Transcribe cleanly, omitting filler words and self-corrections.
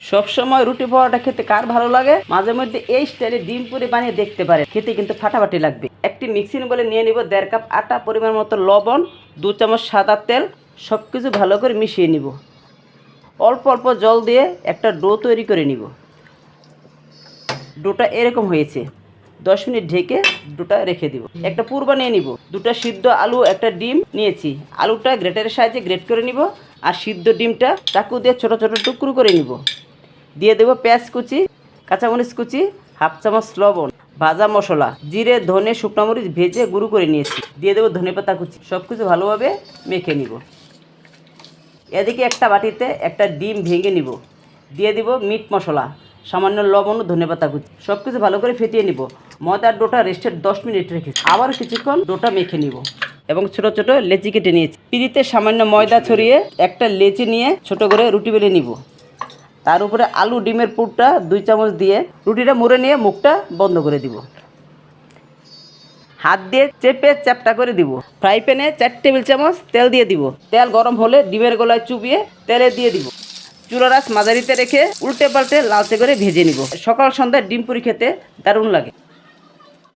সবসময় রুটি পরোটা খেতে কার ভালো লাগে? মাঝে মধ্যে এই স্টাইলে ডিম পুরি বানিয়ে দেখতে পারে, খেতে কিন্তু ফাটাফাটি লাগবে। একটি মিক্সিং বলে নিয়ে নিব 1.5 কাপ আটা, পরিমাণ মতো লবণ, 2 চামচ সাদা তেল, সব কিছু ভালো করে মিশিয়ে নিব। অল্প অল্প জল দিয়ে একটা ডো তৈরি করে নিব। ডোটা এরকম হয়েছে। 10 মিনিট ঢেকে ডোটা রেখে দিব। একটা পুর বানিয়ে নিব। 2টা সিদ্ধ আলু, একটা ডিম নিয়েছি। আলুটা গ্রেটারের সাহায্যে গ্রেট করে নিব, আর সিদ্ধ ডিমটা চাকু দিয়ে ছোট ছোট টুকরো করে নিব। দিয়ে দেবো পেঁয়াজ কুচি, কাঁচামরিচ কুচি, 1/2 চামচ লবণ, ভাজা মশলা, জিরে, ধনে, শুকনো মরিচ ভেজে গুঁড়ো করে নিয়েছি। দিয়ে দেবো ধনেপাতা কুচি। সব কিছু ভালোভাবে মেখে নিব। এদিকে একটা বাটিতে একটা ডিম ভেঙে নিব। দিয়ে দিব মিট মশলা, সামান্য লবণ ও ধনেপাতা কুচি। সব কিছু ভালো করে ফেটিয়ে নিব। ময়দার ডোটা রেস্টে 10 মিনিট রেখেছি। আবার কিছুক্ষণ ডোটা মেখে নিব এবং ছোট ছোট লেচি কেটে নিয়েছি। পিড়িতে সামান্য ময়দা ছড়িয়ে একটা লেচি নিয়ে ছোট করে রুটি বেলে নিব। তার উপরে আলু ডিমের পুরটা 2 চামচ দিয়ে রুটিটা মুড়ে নিয়ে মুখটা বন্ধ করে দিব। হাত দিয়ে চেপে চ্যাপটা করে দিব। ফ্রাই প্যানে 4 টেবিল চামচ তেল দিয়ে দিব। তেল গরম হলে ডিমের গলায় চুবিয়ে তেলে দিয়ে দিব। চুলার আঁচ মাঝারিতে রেখে উল্টে পাল্টে লালচে করে ভেজে নিব। সকাল সন্ধ্যায় ডিম পুরি খেতে দারুণ লাগে।